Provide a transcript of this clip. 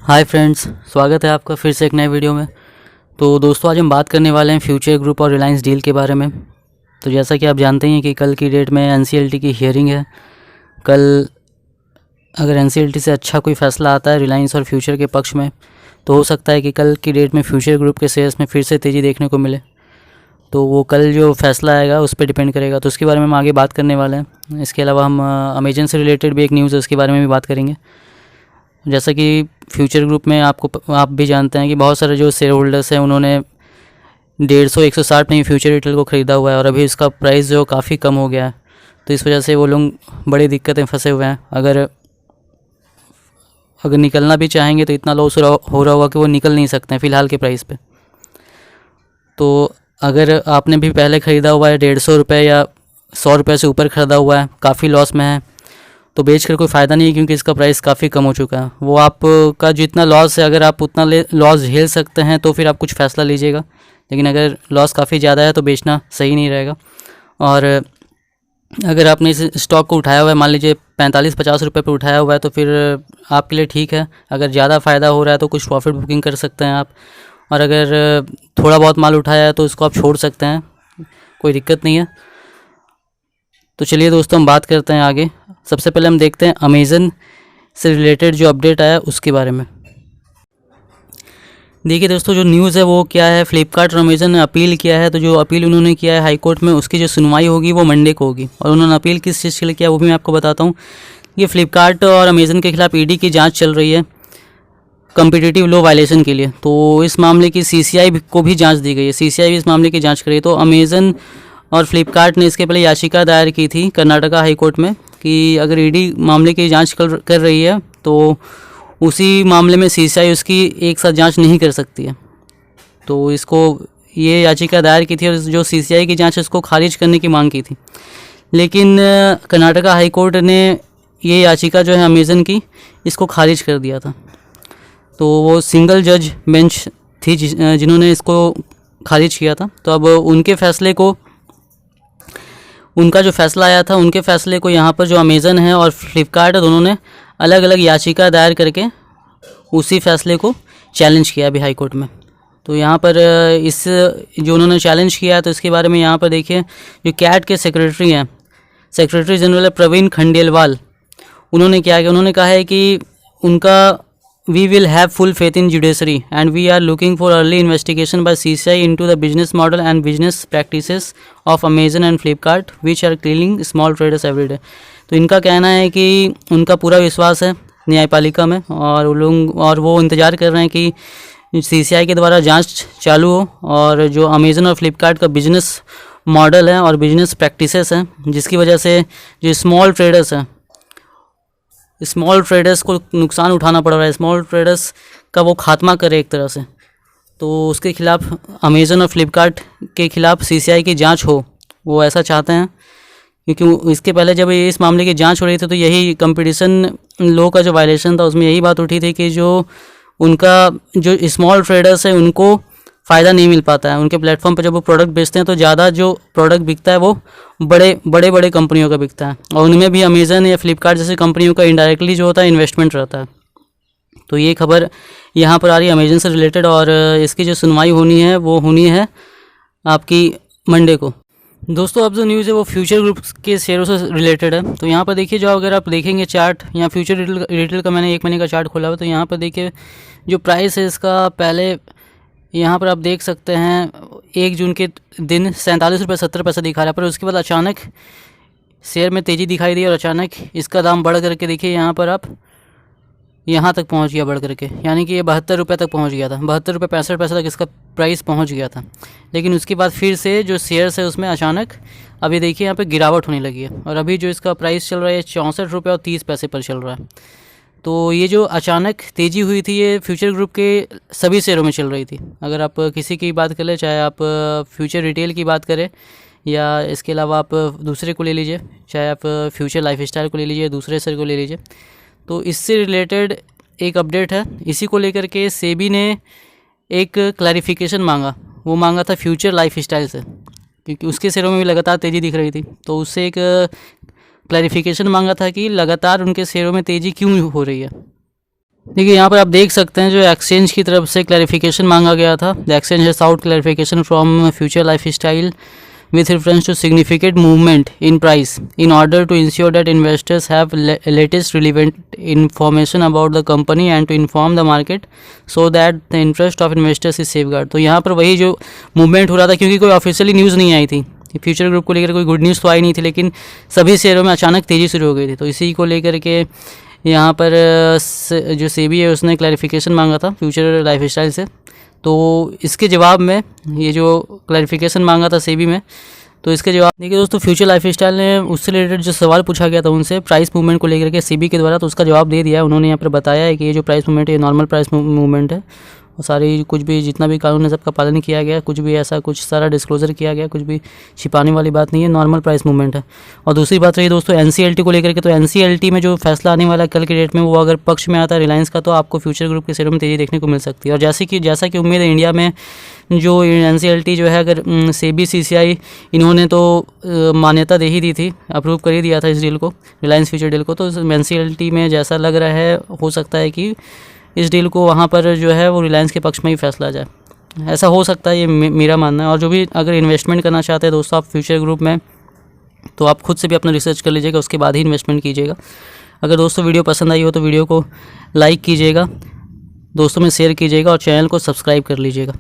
Hi friends, स्वागत है आपका फिर से एक नए वीडियो में। तो दोस्तों, आज हम बात करने वाले हैं फ्यूचर ग्रुप और रिलायंस डील के बारे में। तो जैसा कि आप जानते हैं कि कल की डेट में एनसीएलटी की हियरिंग है। कल अगर एनसीएलटी से अच्छा कोई फ़ैसला आता है रिलायंस और फ्यूचर के पक्ष में, तो हो सकता है कि कल की डेट में फ्यूचर ग्रुप के शेयर्स में फिर से तेज़ी देखने को मिले। तो वो कल जो फ़ैसला आएगा उस पर डिपेंड करेगा। तो उसके बारे में हम आगे बात करने वाले हैं। इसके अलावा हम अमेजन से रिलेटेड भी एक न्यूज़ है, उसके बारे में भी बात करेंगे। जैसा कि फ्यूचर ग्रुप में आप भी जानते हैं कि बहुत सारे जो शेयर होल्डर्स हैं उन्होंने 150-160 में ही फ्यूचर रिटेल को ख़रीदा हुआ है और अभी इसका प्राइस जो काफ़ी कम हो गया है। तो इस वजह से वो लोग बड़ी दिक्कतें फंसे हुए हैं। अगर निकलना भी चाहेंगे तो इतना लॉस हो रहा होगा कि वो निकल नहीं सकते हैं फ़िलहाल के प्राइस पे। तो अगर आपने भी पहले ख़रीदा हुआ है 150 रुपये या 100 रुपये से ऊपर ख़रीदा हुआ है, काफ़ी लॉस में है, तो बेच कर कोई फ़ायदा नहीं है, क्योंकि इसका प्राइस काफ़ी कम हो चुका है। वो आपका जितना लॉस है, अगर आप उतना लॉस झेल सकते हैं तो फिर आप कुछ फ़ैसला लीजिएगा। लेकिन अगर लॉस काफ़ी ज़्यादा है तो बेचना सही नहीं रहेगा। और अगर आपने इस स्टॉक को उठाया हुआ है, मान लीजिए 45-50 रुपये पर उठाया हुआ है, तो फिर आपके लिए ठीक है। अगर ज़्यादा फ़ायदा हो रहा है तो कुछ प्रॉफिट बुकिंग कर सकते हैं आप। और अगर थोड़ा बहुत माल उठाया है तो उसको आप छोड़ सकते हैं, कोई दिक्कत नहीं है। तो चलिए दोस्तों, हम बात करते हैं आगे। सबसे पहले हम देखते हैं अमेज़न से रिलेटेड जो अपडेट आया उसके बारे में। देखिए दोस्तों, जो न्यूज़ है वो क्या है, फ्लिपकार्ट और अमेज़न ने अपील किया है। तो जो अपील उन्होंने किया है हाई कोर्ट में, उसकी जो सुनवाई होगी वो मंडे को होगी। और उन्होंने अपील किस चीज़ के लिए किया वो भी मैं आपको बताता हूँ। ये फ्लिपकार्ट और अमेज़न के खिलाफ ईडी की जाँच चल रही है कम्पिटिटिव लॉ वायलेशन के लिए। तो इस मामले की सीसीआई को भी जाँच दी गई है। सीसीआई भी इस मामले की जाँच कर रही है। तो अमेज़न और फ्लिपकार्ट ने इसके पहले याचिका दायर की थी कर्नाटका हाई कोर्ट में कि अगर ईडी मामले की जांच कर रही है तो उसी मामले में सीसीआई उसकी एक साथ जांच नहीं कर सकती है। तो इसको ये याचिका दायर की थी और जो सीसीआई की जांच है उसको खारिज करने की मांग की थी। लेकिन कर्नाटका हाई कोर्ट ने ये याचिका जो है अमेज़न की, इसको खारिज कर दिया था। तो वो सिंगल जज बेंच थी जिन्होंने इसको खारिज किया था। तो अब उनका जो फैसला आया था, उनके फैसले को यहाँ पर जो अमेज़न है और फ्लिपकार्ट है, दोनों ने अलग अलग याचिका दायर करके उसी फैसले को चैलेंज किया अभी हाई कोर्ट में। तो यहाँ पर इस जो उन्होंने चैलेंज किया है, तो इसके बारे में यहाँ पर देखिए, जो कैट के सेक्रेटरी हैं, सेक्रेटरी जनरल प्रवीण खंडेलवाल, उन्होंने क्या किया, उन्होंने कहा है कि उनका We will have full faith in judiciary and we are looking for early investigation by CCI into the business model and business practices of Amazon and Flipkart which are killing small traders every day। तो इनका कहना है कि उनका पूरा विश्वास है न्यायपालिका में और वो इंतज़ार कर रहे हैं कि CCI के द्वारा जांच चालू हो और जो अमेज़न और फ्लिपकार्ट का बिजनेस मॉडल है और बिजनेस प्रैक्टिसेस हैं, जिसकी वजह से जो स्मॉल ट्रेडर्स को नुकसान उठाना पड़ रहा है, स्मॉल ट्रेडर्स का वो खात्मा करे एक तरह से। तो उसके खिलाफ अमेज़न और फ्लिपकार्ट के खिलाफ सीसीआई की जांच हो, वो ऐसा चाहते हैं। क्योंकि इसके पहले जब इस मामले की जांच हो रही थी तो यही कंपटीशन लॉ का जो वायलेशन था उसमें यही बात उठी थी कि जो स्मॉल ट्रेडर्स है उनको फ़ायदा नहीं मिल पाता है। उनके प्लेटफॉर्म पर जब वो प्रोडक्ट बेचते हैं तो ज़्यादा जो प्रोडक्ट बिकता है वो बड़े कंपनियों का बिकता है, और उनमें भी अमेज़न या फ्लिपकार्ट जैसी कंपनियों का इनडायरेक्टली जो होता है इन्वेस्टमेंट रहता है। तो ये खबर यहाँ पर आ रही है अमेज़न से रिलेटेड, और इसकी जो सुनवाई होनी है वो होनी है आपकी मंडे को। दोस्तों, अब जो न्यूज़ है वो फ्यूचर ग्रुप के शेयरों से रिलेटेड है। तो यहाँ पर देखिए, जो अगर आप देखेंगे चार्ट, यहाँ फ्यूचर रिटेल का मैंने 1 महीने का चार्ट खोला हुआ, तो यहाँ पर देखिए जो प्राइस है इसका, पहले यहाँ पर आप देख सकते हैं 1 जून के दिन 47 रुपये 70 पैसे दिखा रहा है, पर उसके बाद अचानक शेयर में तेज़ी दिखाई दी और अचानक इसका दाम बढ़ करके देखिए यहाँ पर आप यहाँ तक पहुँच गया बढ़ करके, यानी कि ये 72 रुपये तक पहुँच गया था। 72 रुपये 65 पैसे तक इसका प्राइस पहुँच गया था। लेकिन उसके बाद फिर से जो शेयर्स है उसमें अचानक अभी देखिए यहाँ पे गिरावट होने लगी है, और अभी जो इसका प्राइस चल रहा है 64 रुपये और 30 पैसे पर चल रहा है। तो ये जो अचानक तेज़ी हुई थी ये फ्यूचर ग्रुप के सभी शेयरों में चल रही थी। अगर आप किसी की बात कर ले, चाहे आप फ्यूचर रिटेल की बात करें या इसके अलावा आप दूसरे को ले लीजिए, चाहे आप फ्यूचर लाइफस्टाइल को ले लीजिए, दूसरे शेयर को ले लीजिए, तो इससे रिलेटेड एक अपडेट है। इसी को लेकर के सेबी ने एक क्लैरिफिकेशन मांगा, वो मांगा था फ्यूचर लाइफस्टाइल से, क्योंकि उसके शेयरों में भी लगातार तेज़ी दिख रही थी। तो उससे एक क्लैरिफिकेशन मांगा था कि लगातार उनके शेयरों में तेज़ी क्यों हो रही है। देखिए यहाँ पर आप देख सकते हैं जो एक्सचेंज की तरफ से क्लैरिफिकेशन मांगा गया था। The exchange has sought clarification from future life style with reference to significant movement in price in order to ensure that investors have latest relevant information about the company and to inform the market so that the interest of investors is safeguarded। तो यहाँ पर वही जो movement हो रहा था, क्योंकि कोई ऑफिशियली न्यूज़ नहीं आई थी, फ्यूचर ग्रुप को लेकर कोई गुड न्यूज़ तो आई नहीं थी, लेकिन सभी शेयरों में अचानक तेज़ी शुरू हो गई थी। तो इसी को लेकर के यहाँ पर जो सेबी है उसने क्लैरिफिकेशन मांगा था फ्यूचर लाइफ स्टाइल से। तो इसके जवाब में ये जो क्लैरिफिकेशन मांगा था सेबी में, तो इसके जवाब देखिए दोस्तों, फ्यूचर लाइफ स्टाइल ने उससे रिलेटेड जो सवाल पूछा गया था उनसे प्राइस मूवमेंट को लेकर के सेबी के द्वारा, तो उसका जवाब दे दिया है उन्होंने। यहाँ पर बताया है कि ये जो प्राइस मूवमेंट है ये नॉर्मल प्राइस मूवमेंट है, और सारी कुछ भी जितना भी कानून है सबका पालन किया गया, कुछ भी ऐसा कुछ सारा डिस्क्लोजर किया गया, कुछ भी छिपाने वाली बात नहीं है, नॉर्मल प्राइस मूवमेंट है। और दूसरी बात रही दोस्तों एनसीएलटी को लेकर के, तो एनसीएलटी में जो फैसला आने वाला है कल के डेट में, वो अगर पक्ष में आता है रिलायंस का, तो आपको फ्यूचर ग्रुप के शेयरों में तेज़ी देखने को मिल सकती है। और जैसा कि उम्मीद है इंडिया में जो एनसीएलटी जो है, अगर सेबी सीसीआई इन्होंने तो मान्यता दे ही दी थी, अप्रूव कर ही दिया था इस डील को, रिलायंस फ्यूचर डील को, तो एनसीएलटी में जैसा लग रहा है हो सकता है कि इस डील को वहाँ पर जो है वो रिलायंस के पक्ष में ही फैसला आ जाए, ऐसा हो सकता है, ये मेरा मानना है। और जो भी अगर इन्वेस्टमेंट करना चाहते हैं दोस्तों आप फ्यूचर ग्रुप में, तो आप खुद से भी अपना रिसर्च कर लीजिएगा, उसके बाद ही इन्वेस्टमेंट कीजिएगा। अगर दोस्तों वीडियो पसंद आई हो तो वीडियो को लाइक कीजिएगा, दोस्तों में शेयर कीजिएगा और चैनल को सब्सक्राइब कर लीजिएगा।